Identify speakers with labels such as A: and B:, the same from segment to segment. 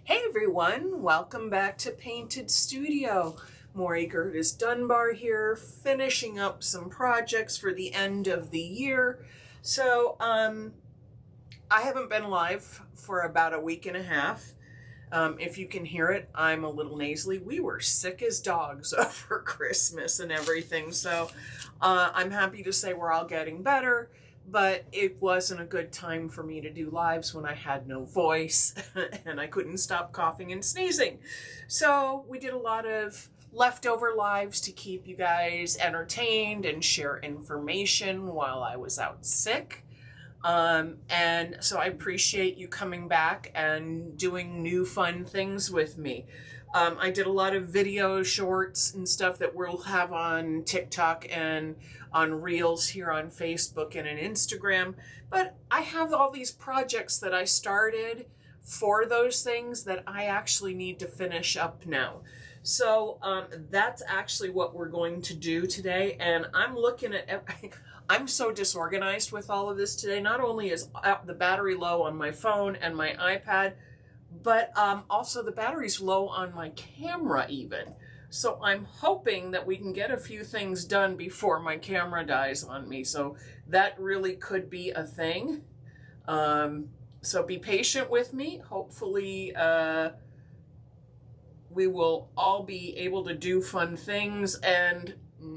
A: Hey everyone, welcome back to Painted Studio. Maury Curtis Dunbar here, finishing up some projects for the end of the year. I haven't been live for about a week and a half. If you can hear it, I'm a little nasally. We were sick as dogs over Christmas and everything, so I'm happy to say we're all getting better. But it wasn't a good time for me to do lives when I had no voice and I couldn't stop coughing and sneezing. So we did a lot of leftover lives to keep you guys entertained and share information while I was out sick. And so I appreciate you coming back and doing new fun things with me. I did a lot of video shorts and stuff that we'll have on TikTok and on Reels here on Facebook and on Instagram. But I have all these projects that I started for those things that I actually need to finish up now. So that's actually what we're going to do today. And I'm looking at, I'm so disorganized with all of this today. Not only is the battery low on my phone and my iPad, but also the battery's low on my camera even. So I'm hoping that we can get a few things done before my camera dies on me. So that really could be a thing. So be patient with me. Hopefully we will all be able to do fun things and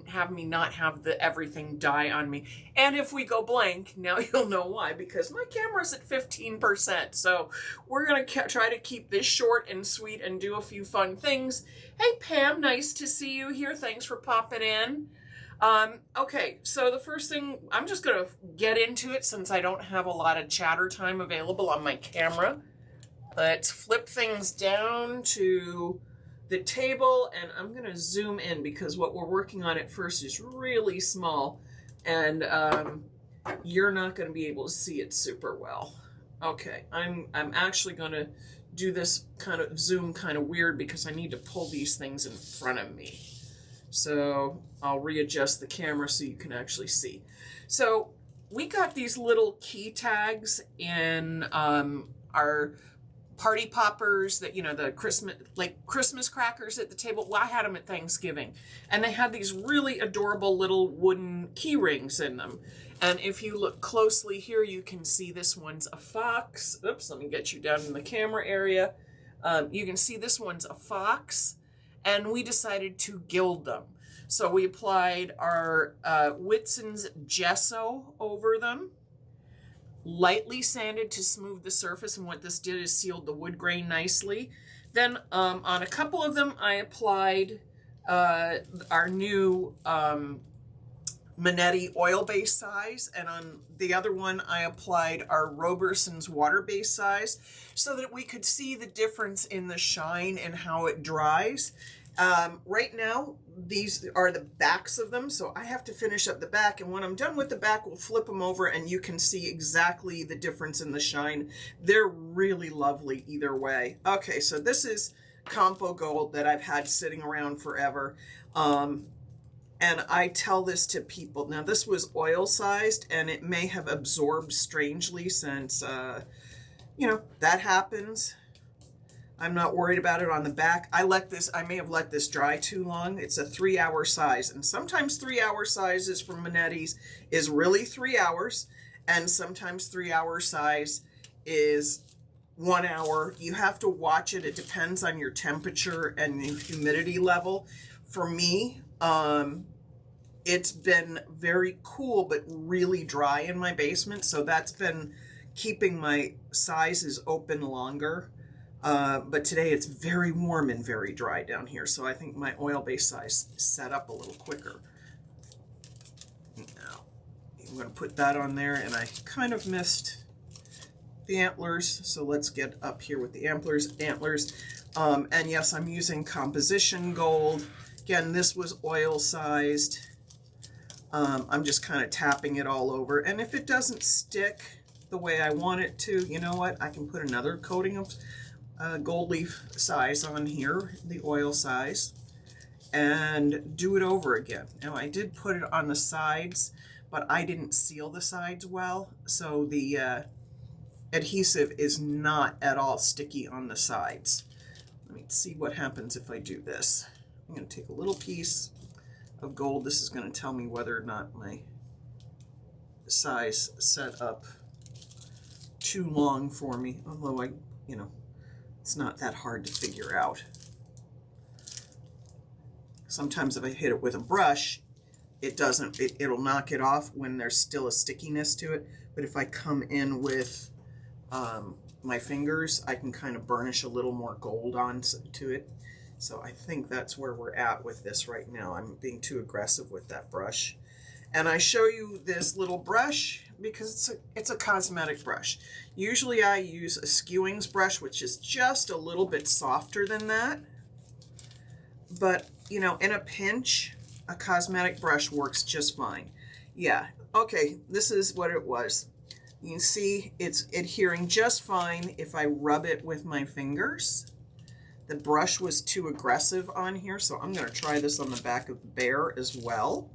A: have me not have everything die on me. And if we go blank, now you'll know why, because my camera's at 15%. So we're going to try to keep this short and sweet and do a few fun things. Hey, Pam, nice to see you here. Thanks for popping in. Okay, so the first thing, I'm just going to get into it since I don't have a lot of chatter time available on my camera. Let's flip things down to the table, and I'm going to zoom in because what we're working on at first is really small, and you're not going to be able to see it super well. Okay, I'm actually going to do this kind of zoom kind of weird because I need to pull these things in front of me. So I'll readjust the camera so you can actually see. So we got these little key tags in our party poppers that, you know, the Christmas crackers at the table. Well, I had them at Thanksgiving, and they had these really adorable little wooden key rings in them. And if you look closely here, you can see this one's a fox. Oops, let me get you down in the camera area. You can see this one's a fox, and we decided to gild them. So we applied our Whitson's gesso over them, lightly sanded to smooth the surface, and what this did is sealed the wood grain nicely. Then on a couple of them I applied our new Manetti oil-based size, and on the other one I applied our Roberson's water-based size so that we could see the difference in the shine and how it dries. Right now, these are the backs of them, so I have to finish up the back, and when I'm done with the back, we'll flip them over and you can see exactly the difference in the shine. They're really lovely either way. Okay, so this is Campo Gold that I've had sitting around forever, and I tell this to people. Now, this was oil-sized, and it may have absorbed strangely since, you know, that happens. I'm not worried about it on the back. I may have let this dry too long. It's a 3-hour size, and sometimes 3-hour sizes from Manetti's is really 3 hours, and sometimes 3-hour size is 1 hour. You have to watch it. It depends on your temperature and the humidity level. For me, it's been very cool but really dry in my basement, so that's been keeping my sizes open longer. But today it's very warm and very dry down here, so I think my oil-based size set up a little quicker. Now, I'm going to put that on there, and I kind of missed the antlers, so let's get up here with the antlers. And yes, I'm using composition gold. Again, this was oil-sized. I'm just kind of tapping it all over, and if it doesn't stick the way I want it to, you know what, I can put another coating of gold leaf size on here, the oil size, and do it over again. Now, I did put it on the sides, but I didn't seal the sides well, so the adhesive is not at all sticky on the sides. Let me see what happens if I do this. I'm going to take a little piece of gold. This is going to tell me whether or not my size set up too long for me, although it's not that hard to figure out. Sometimes if I hit it with a brush, it'll knock it off when there's still a stickiness to it. But if I come in with my fingers, I can kind of burnish a little more gold onto it. So I think that's where we're at with this right now. I'm being too aggressive with that brush. And I show you this little brush because it's a cosmetic brush. Usually I use a skewings brush, which is just a little bit softer than that. But, in a pinch, a cosmetic brush works just fine. Yeah, okay, this is what it was. You can see it's adhering just fine if I rub it with my fingers. The brush was too aggressive on here, so I'm going to try this on the back of the bear as well.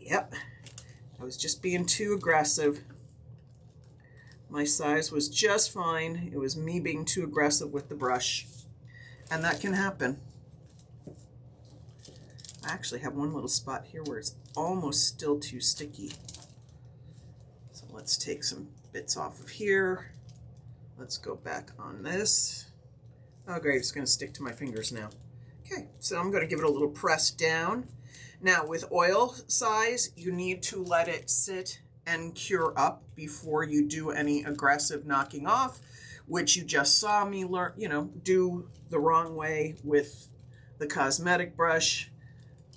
A: Yep, I was just being too aggressive. My size was just fine. It was me being too aggressive with the brush. And that can happen. I actually have one little spot here where it's almost still too sticky. So let's take some bits off of here. Let's go back on this. Oh great, it's going to stick to my fingers now. Okay, so I'm going to give it a little press down. Now with oil size, you need to let it sit and cure up before you do any aggressive knocking off, which you just saw me learn, do the wrong way with the cosmetic brush.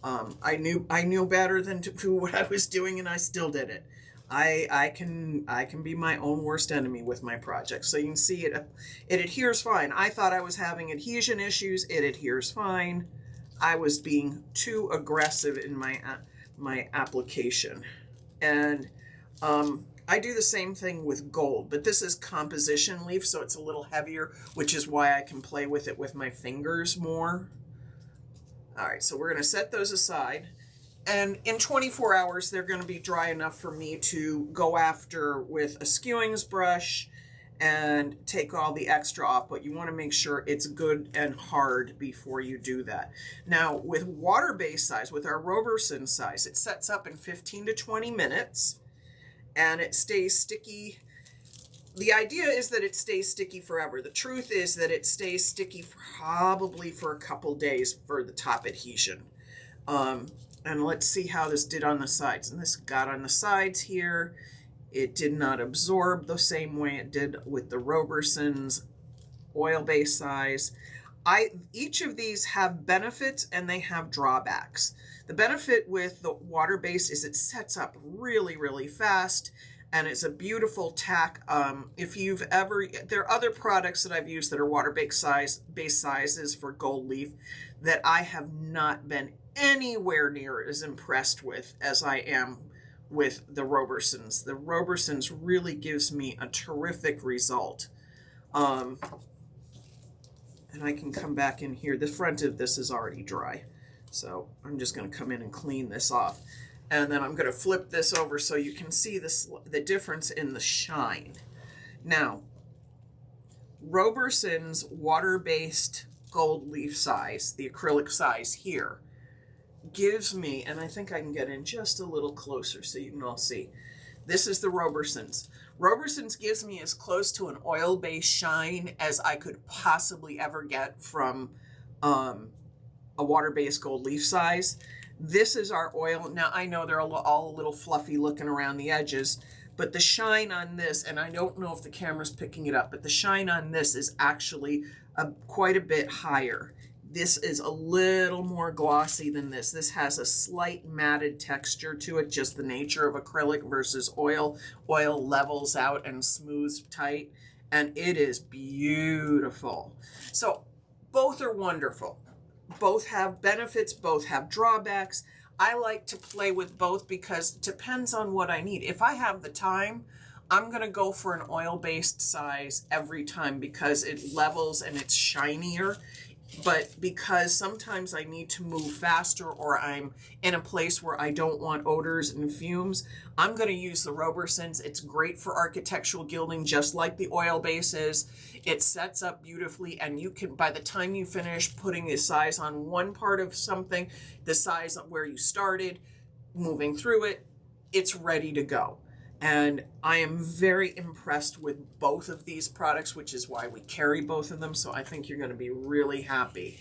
A: I knew better than to do what I was doing, and I still did it. I can be my own worst enemy with my projects. So you can see it adheres fine. I thought I was having adhesion issues. It adheres fine. I was being too aggressive in my application. And I do the same thing with gold, but this is composition leaf, so it's a little heavier, which is why I can play with it with my fingers more. All right, so we're going to set those aside. And in 24 hours, they're going to be dry enough for me to go after with a skewings brush and take all the extra off, but you want to make sure it's good and hard before you do that. Now, with water-based size, with our Roberson size, it sets up in 15 to 20 minutes, and it stays sticky. The idea is that it stays sticky forever. The truth is that it stays sticky probably for a couple days for the top adhesion. And let's see how this did on the sides. And this got on the sides here. It did not absorb the same way it did with the Roberson's oil-based size. Each of these have benefits and they have drawbacks. The benefit with the water-based is it sets up really, really fast, and it's a beautiful tack. If you've ever, there are other products that I've used that are water-based sizes for gold leaf that I have not been anywhere near as impressed with as I am with the Robersons. The Robersons really gives me a terrific result. And I can come back in here. The front of this is already dry. So I'm just going to come in and clean this off. And then I'm going to flip this over so you can see the difference in the shine. Now, Roberson's water-based gold leaf size, the acrylic size here, gives me, and I think I can get in just a little closer so you can all see. This is the Roberson's. Roberson's gives me as close to an oil-based shine as I could possibly ever get from a water-based gold leaf size. This is our oil. Now, I know they're all a little fluffy looking around the edges, but the shine on this, and I don't know if the camera's picking it up, but the shine on this is actually quite a bit higher. This is a little more glossy than this. This has a slight matted texture to it, just the nature of acrylic versus oil. Oil levels out and smooths tight, and it is beautiful. So both are wonderful. Both have benefits, both have drawbacks. I like to play with both because it depends on what I need. If I have the time, I'm going to go for an oil-based size every time because it levels and it's shinier. but because sometimes I need to move faster or I'm in a place where I don't want odors and fumes, I'm going to use the Robersons. It's great for architectural gilding, just like the oil base is. It sets up beautifully, and you can, by the time you finish putting the size on one part of something, the size where you started, moving through it, it's ready to go. And I am very impressed with both of these products, which is why we carry both of them. So I think you're going to be really happy.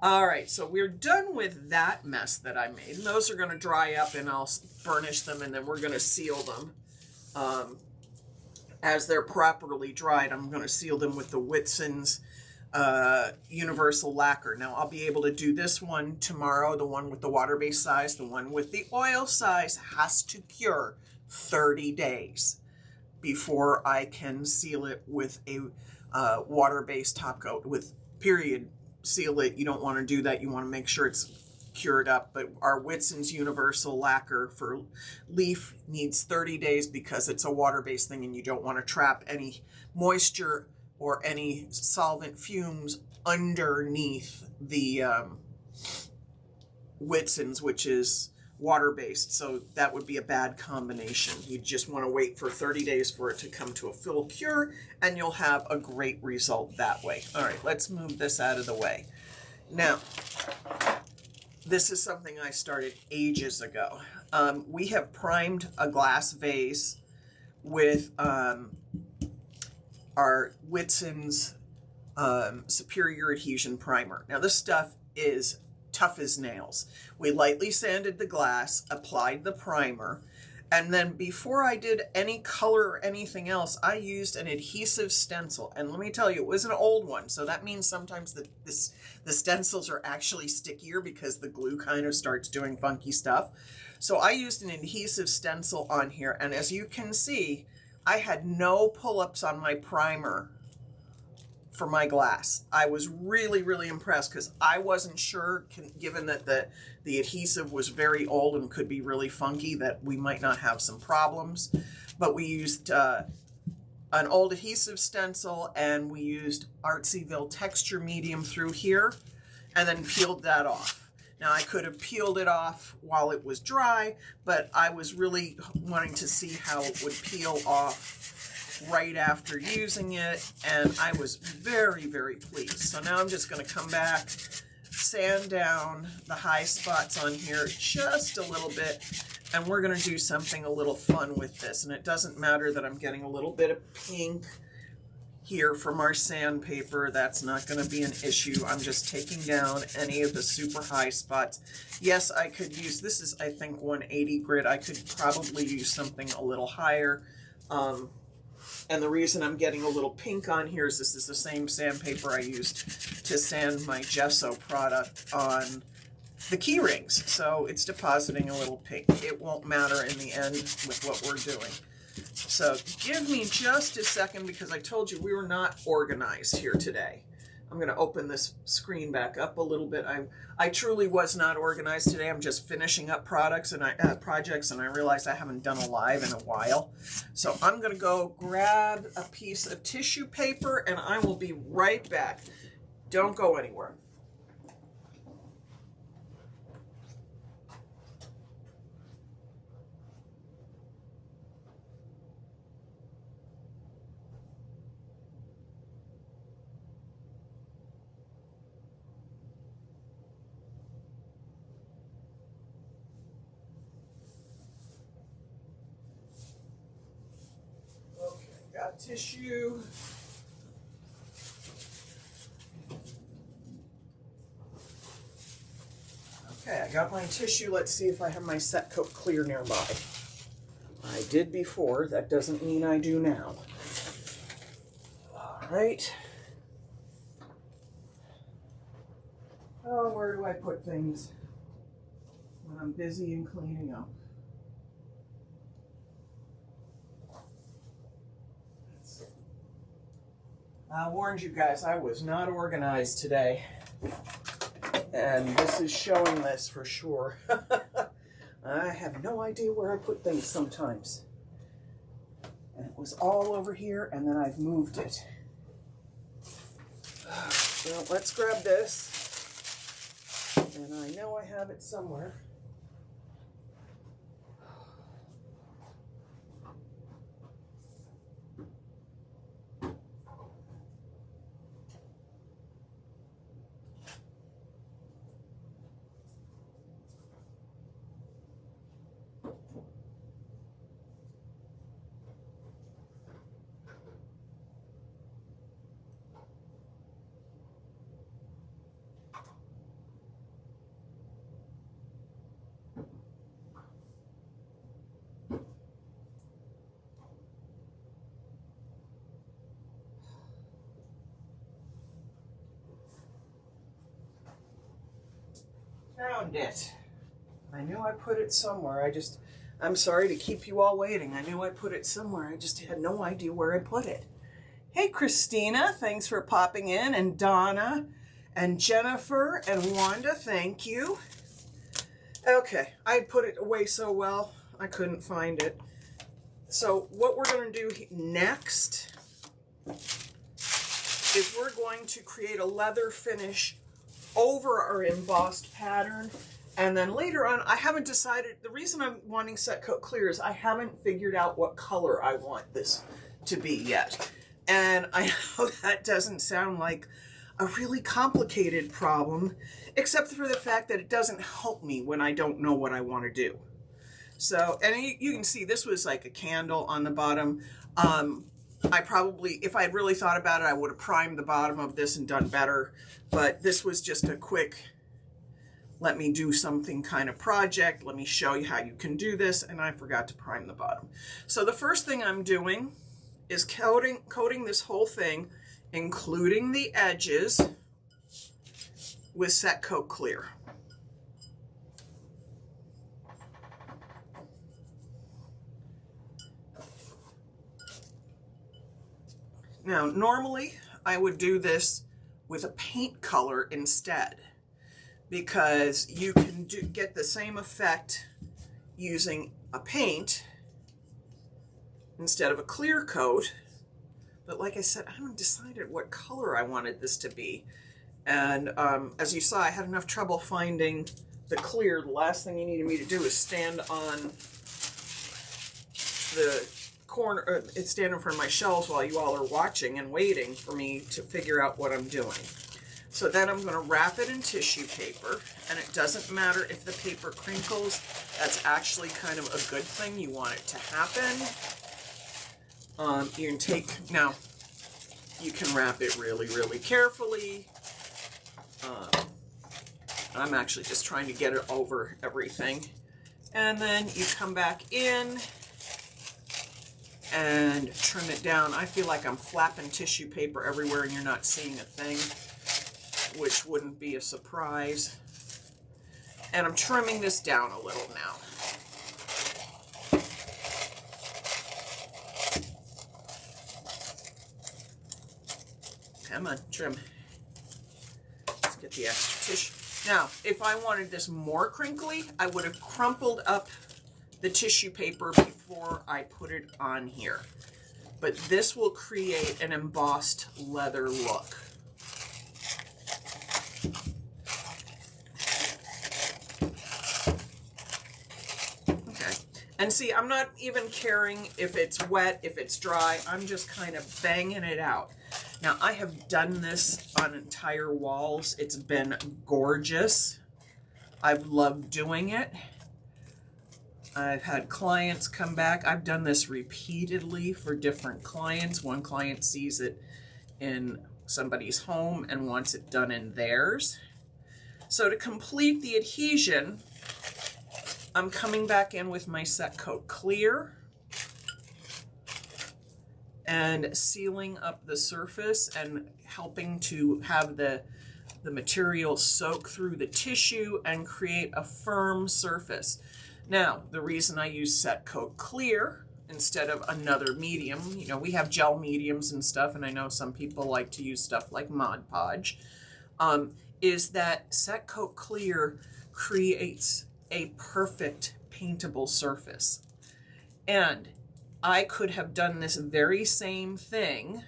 A: All right, so we're done with that mess that I made. And those are going to dry up, and I'll burnish them, and then we're going to seal them. As they're properly dried, I'm going to seal them with the Whitson's universal lacquer. Now I'll be able to do this one tomorrow, the one with the water-based size. The one with the oil size has to cure 30 days before I can seal it with a water-based top coat. With period seal it, you don't want to do that. You want to make sure it's cured up. But our Whitson's universal lacquer for leaf needs 30 days because it's a water-based thing, and you don't want to trap any moisture or any solvent fumes underneath the Whitson's, which is water-based. So that would be a bad combination. You just want to wait for 30 days for it to come to a full cure, and you'll have a great result that way. All right, let's move this out of the way. Now, this is something I started ages ago. We have primed a glass vase with our Whitson's Superior Adhesion Primer. Now this stuff is tough as nails. We lightly sanded the glass, applied the primer, and then before I did any color or anything else, I used an adhesive stencil. And let me tell you, it was an old one, so that means sometimes the stencils are actually stickier because the glue kind of starts doing funky stuff. So I used an adhesive stencil on here, and as you can see, I had no pull-ups on my primer for my glass. I was really, really impressed because I wasn't sure, given that the adhesive was very old and could be really funky, that we might not have some problems. But we used an old adhesive stencil, and we used Artsyville texture medium through here, and then peeled that off. Now I could have peeled it off while it was dry, but I was really wanting to see how it would peel off right after using it, and I was very, very pleased. So now I'm just going to come back, sand down the high spots on here just a little bit, and we're going to do something a little fun with this. And it doesn't matter that I'm getting a little bit of pink here from our sandpaper. That's not going to be an issue. I'm just taking down any of the super high spots. Yes, I could use, this is I think 180 grit. I could probably use something a little higher. And the reason I'm getting a little pink on here is this is the same sandpaper I used to sand my gesso product on the key rings. So it's depositing a little pink. It won't matter in the end with what we're doing. So give me just a second, because I told you we were not organized here today. I'm going to open this screen back up a little bit. I truly was not organized today. I'm just finishing up projects, and I realized I haven't done a live in a while. So I'm going to go grab a piece of tissue paper, and I will be right back. Don't go anywhere. Got tissue. Okay, I got my tissue. Let's see if I have my set coat clear nearby. I did before. That doesn't mean I do now. All right. Oh, where do I put things when I'm busy and cleaning up? I warned you guys, I was not organized today, and this is showing this for sure. I have no idea where I put things sometimes. And it was all over here, and then I've moved it. Well, let's grab this. And I know I have it somewhere. Found it. I knew I put it somewhere. I'm sorry to keep you all waiting. I knew I put it somewhere. I just had no idea where I put it. Hey, Christina, thanks for popping in. And Donna and Jennifer and Wanda, thank you. Okay, I put it away so well, I couldn't find it. So what we're going to do next is we're going to create a leather finish over our embossed pattern, and then later on, I haven't decided. The reason I'm wanting set coat clear is I haven't figured out what color I want this to be yet. And I know that doesn't sound like a really complicated problem, except for the fact that it doesn't help me when I don't know what I want to do. So, and you can see this was like a candle on the bottom. I probably, if I'd really thought about it, I would have primed the bottom of this and done better. But this was just a quick, let me do something kind of project. Let me show you how you can do this. And I forgot to prime the bottom. So the first thing I'm doing is coating this whole thing, including the edges, with Set Coat Clear. Now, normally I would do this with a paint color instead, because you can get the same effect using a paint instead of a clear coat. But like I said, I haven't decided what color I wanted this to be. And as you saw, I had enough trouble finding the clear. The last thing you needed me to do is stand on the corner, stand in front of my shelves while you all are watching and waiting for me to figure out what I'm doing. So then I'm going to wrap it in tissue paper, and it doesn't matter if the paper crinkles. That's actually kind of a good thing. You want it to happen. You can take, now you can wrap it really, really carefully. I'm actually just trying to get it over everything. And then you come back in and trim it down. I feel like I'm flapping tissue paper everywhere and you're not seeing a thing, which wouldn't be a surprise. And I'm trimming this down a little now. Come on, trim. Let's get the extra tissue. Now, if I wanted this more crinkly, I would have crumpled up the tissue paper before I put it on here. But this will create an embossed leather look. Okay. And see, I'm not even caring if it's wet, if it's dry. I'm just kind of banging it out. Now, I have done this on entire walls. It's been gorgeous. I've loved doing it. I've had clients come back. I've done this repeatedly for different clients. One client sees it in somebody's home and wants it done in theirs. So to complete the adhesion, I'm coming back in with my Set Coat Clear and sealing up the surface and helping to have the material soak through the tissue and create a firm surface. Now, the reason I use Set Coat Clear instead of another medium, you know, we have gel mediums and stuff, and I know some people like to use stuff like Mod Podge, is that Set Coat Clear creates a perfect paintable surface. And I could have done this very same thing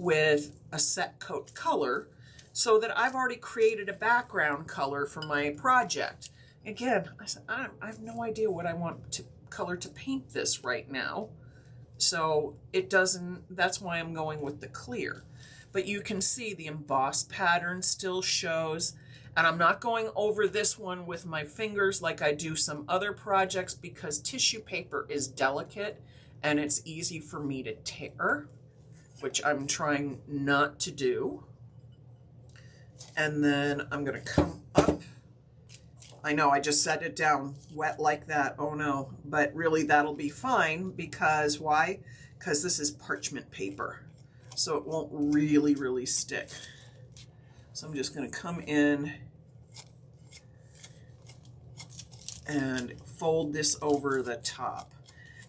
A: with a set coat color so that I've already created a background color for my project. Again, I said, I have no idea what I want to color to paint this right now. So it doesn't, that's why I'm going with the clear. But you can see the embossed pattern still shows. And I'm not going over this one with my fingers like I do some other projects because tissue paper is delicate and it's easy for me to tear, which I'm trying not to do. And then I'm going to come up. I know I just set it down wet like that. Oh no, but really that'll be fine because why? Because this is parchment paper. So it won't really stick. So I'm just going to come in and fold this over the top.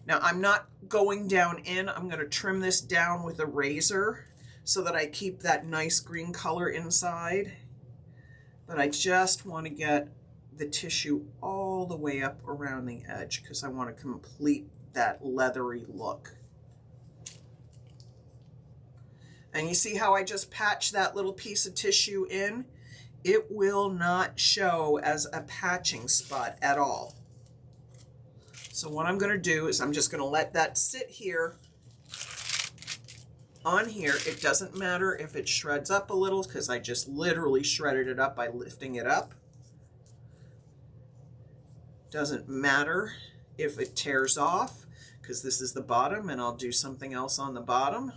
A: Now I'm not going down in, I'm going to trim this down with a razor so that I keep that nice green color inside. But I just want to get the tissue all the way up around the edge because I want to complete that leathery look. And you see how I just patched that little piece of tissue in? It will not show as a patching spot at all. So what I'm going to do is I'm just going to let that sit here on here. It doesn't matter if it shreds up a little because I just literally shredded it up by lifting it up. Doesn't matter if it tears off because this is the bottom and I'll do something else on the bottom.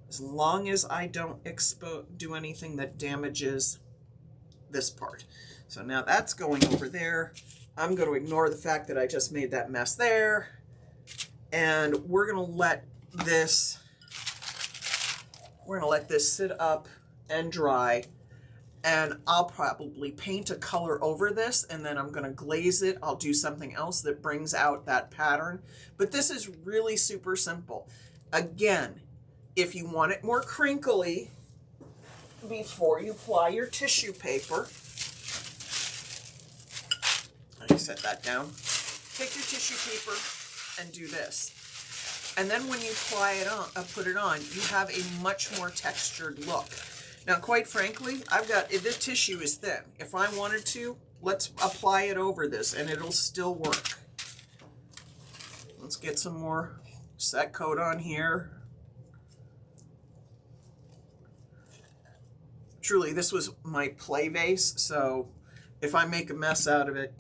A: As long as I don't do anything that damages this part. So now that's going over there. I'm going to ignore the fact that I just made that mess there. And we're going to let this sit up and dry. And I'll probably paint a color over this and then I'm going to glaze it. I'll do something else that brings out that pattern. But this is really super simple. Again, if you want it more crinkly before you apply your tissue paper, I set that down. Take your tissue paper and do this. And then when you apply it on, put it on, you have a much more textured look. Now, quite frankly, this tissue is thin. If I wanted to, let's apply it over this and it'll still work. Let's get some more set coat on here. Truly, this was my play vase, so if I make a mess out of it,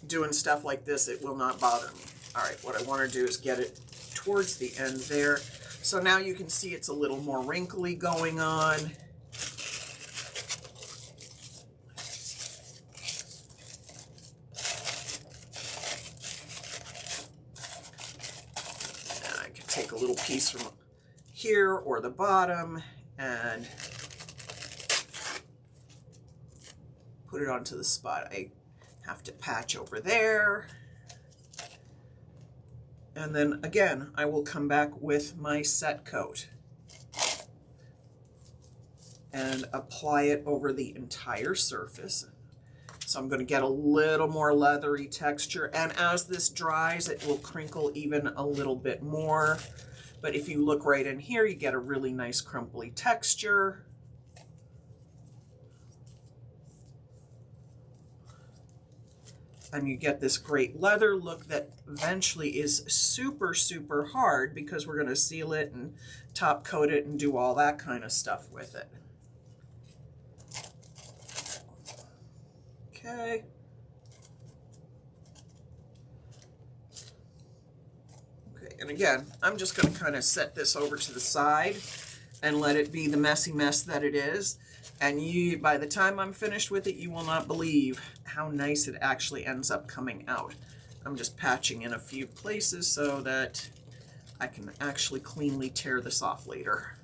A: doing stuff like this, it will not bother me. All right, what I want to do is get it towards the end there. So now you can see it's a little more wrinkly going on. And I can take a little piece from here or the bottom and put it onto the spot I have to patch over there. And then again, I will come back with my set coat and apply it over the entire surface. So I'm going to get a little more leathery texture. And as this dries, it will crinkle even a little bit more. But if you look right in here, you get a really nice crumply texture. And you get this great leather look that eventually is super, super hard because we're going to seal it and top coat it and do all that kind of stuff with it. Okay. Okay, and again, I'm just going to kind of set this over to the side and let it be the messy mess that it is. And by the time I'm finished with it, you will not believe how nice it actually ends up coming out. I'm just patching in a few places so that I can actually cleanly tear this off later.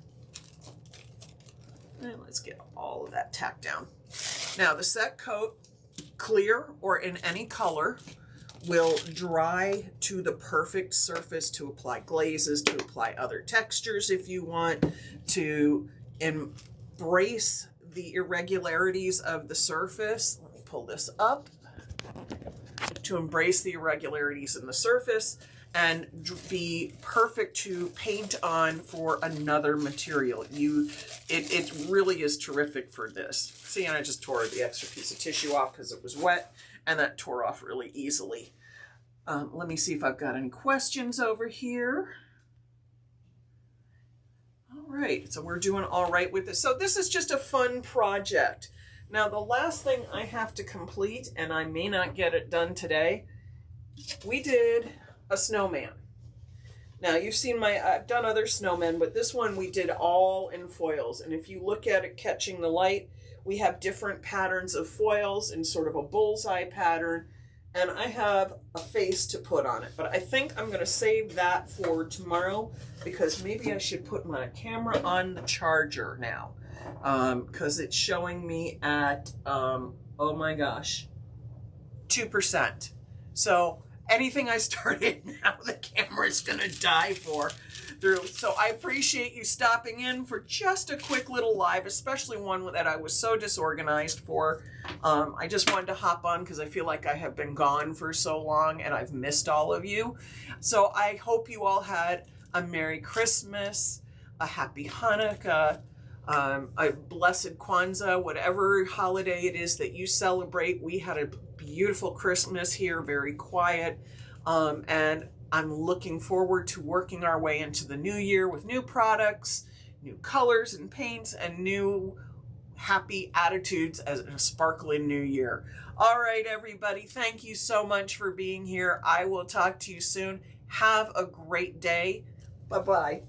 A: And let's get all of that tacked down. Now the set coat, clear or in any color, will dry to the perfect surface to apply glazes, to apply other textures if you want, to embrace the irregularities of the surface. Let me pull this up. To embrace the irregularities in the surface and be perfect to paint on for another material. It really is terrific for this. See, and I just tore the extra piece of tissue off because it was wet, and that tore off really easily. Let me see if I've got any questions over here. All right, so we're doing all right with this. So this is just a fun project. Now, the last thing I have to complete, and I may not get it done today, we did a snowman. Now, you've seen I've done other snowmen, but this one we did all in foils. And if you look at it catching the light, we have different patterns of foils in sort of a bullseye pattern. And I have a face to put on it. But I think I'm going to save that for tomorrow, because maybe I should put my camera on the charger now. Because it's showing me at, oh my gosh, 2%. So anything I started now, the camera's going to die through. So I appreciate you stopping in for just a quick little live, especially one that I was so disorganized for. I just wanted to hop on because I feel like I have been gone for so long and I've missed all of you. So I hope you all had a Merry Christmas, a Happy Hanukkah, a blessed Kwanzaa, whatever holiday it is that you celebrate. We had a beautiful Christmas here, very quiet, and I'm looking forward to working our way into the new year with new products, new colors and paints, and new happy attitudes as a sparkling new year. All right, everybody, thank you so much for being here. I will talk to you soon. Have a great day. Bye-bye.